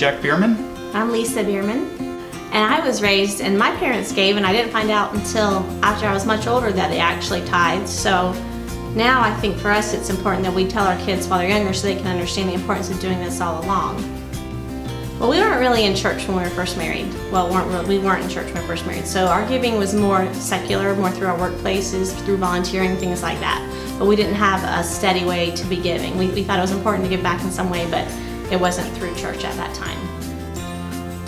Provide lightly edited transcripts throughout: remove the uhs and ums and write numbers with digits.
Jack Bierman. I'm Lisa Bierman, and I was raised, and my parents gave, and I didn't find out until after I was much older that they actually tithed. So now I think for us it's important that we tell our kids while they're younger so they can understand the importance of doing this all along. Well, we weren't really in church when we were first married. Well, we weren't in church when we were first married. So our giving was more secular, more through our workplaces, through volunteering, things like that. But we didn't have a steady way to be giving. We thought it was important to give back in some way, but it wasn't through church at that time.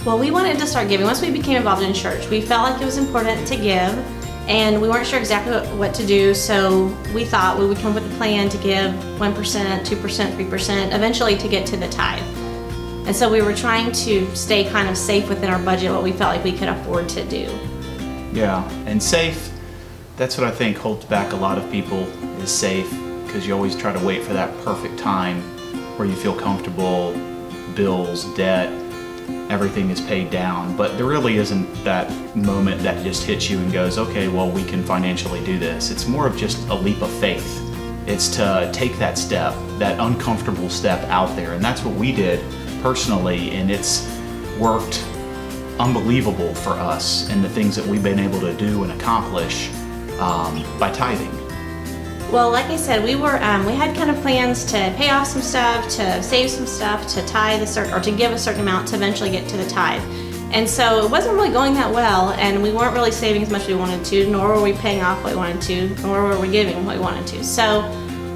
Well, we wanted to start giving. Once we became involved in church, we felt like it was important to give, and we weren't sure exactly what to do, so we thought we would come up with a plan to give 1%, 2%, 3%, eventually to get to the tithe. And so we were trying to stay kind of safe within our budget, what we felt like we could afford to do. Yeah, and safe, that's what I think holds back a lot of people, is safe, because you always try to wait for that perfect time where you feel comfortable, bills, debt, everything is paid down. But there really isn't that moment that just hits you and goes, okay, well, we can financially do this. It's more of just a leap of faith. It's to take that step, that uncomfortable step out there. And that's what we did personally, and it's worked unbelievable for us and the things that we've been able to do and accomplish by tithing. Well, like I said, we had kind of plans to pay off some stuff, to save some stuff, to tithe or to give a certain amount to eventually get to the tithe. And so it wasn't really going that well, and we weren't really saving as much as we wanted to, nor were we paying off what we wanted to, nor were we giving what we wanted to. So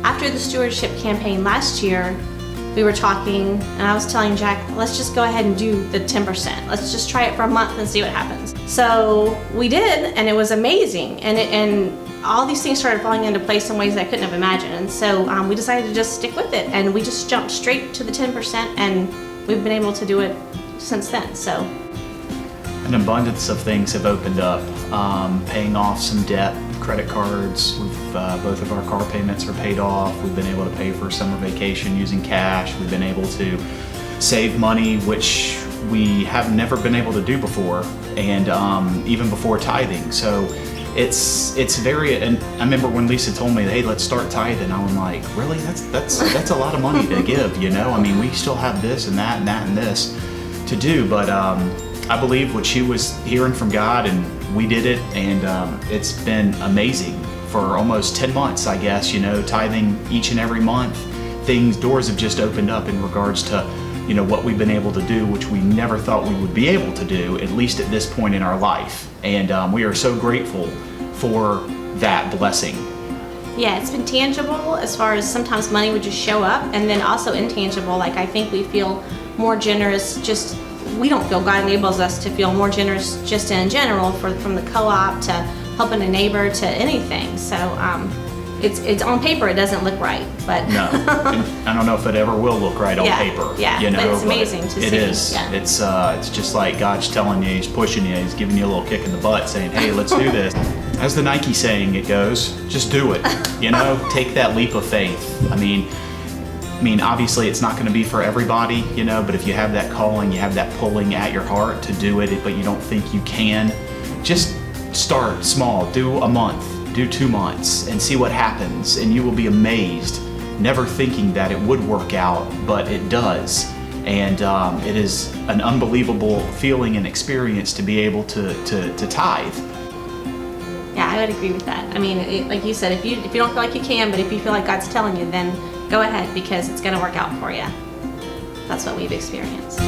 after the stewardship campaign last year, we were talking, and I was telling Jack, let's just go ahead and do the 10%. Let's just try it for a month and see what happens. So we did, and it was amazing. And all these things started falling into place in ways I couldn't have imagined. And so we decided to just stick with it, and we just jumped straight to the 10%, and we've been able to do it since then. So an abundance of things have opened up. Paying off some debt, credit cards. Both of our car payments are paid off. We've been able to pay for summer vacation using cash. We've been able to save money, which we have never been able to do before, and even before tithing. So it's very. And I remember when Lisa told me, "Hey, let's start tithing." I'm like, "Really? That's a lot of money to give, you know? I mean, we still have this and that and that and this to do, but." I believe what she was hearing from God, and we did it, and it's been amazing for almost 10 months, I guess, you know, tithing each and every month. Doors have just opened up in regards to, you know, what we've been able to do, which we never thought we would be able to do, at least at this point in our life. And we are so grateful for that blessing. yeah, it's been tangible as far as sometimes money would just show up, and then also intangible, like I think we feel more generous we don't feel God enables us to feel more generous just in general, from the co-op to helping a neighbor to anything. So it's on paper, it doesn't look right, but no, I don't know if it ever will look right on paper. Yeah, you know, but it's amazing to see. It is. Yeah. It's just like God's telling you, He's pushing you, He's giving you a little kick in the butt, saying, "Hey, let's do this." As the Nike saying it goes, just do it. You know, take that leap of faith. I mean, obviously it's not going to be for everybody, you know, but if you have that calling, you have that pulling at your heart to do it, but you don't think you can, just start small. Do a month, do 2 months, and see what happens, and you will be amazed, never thinking that it would work out, but it does. And it is an unbelievable feeling and experience to be able to tithe. Yeah, I would agree with that. I mean, like you said, if you don't feel like you can, but if you feel like God's telling you, then go ahead, because it's going to work out for you. That's what we've experienced.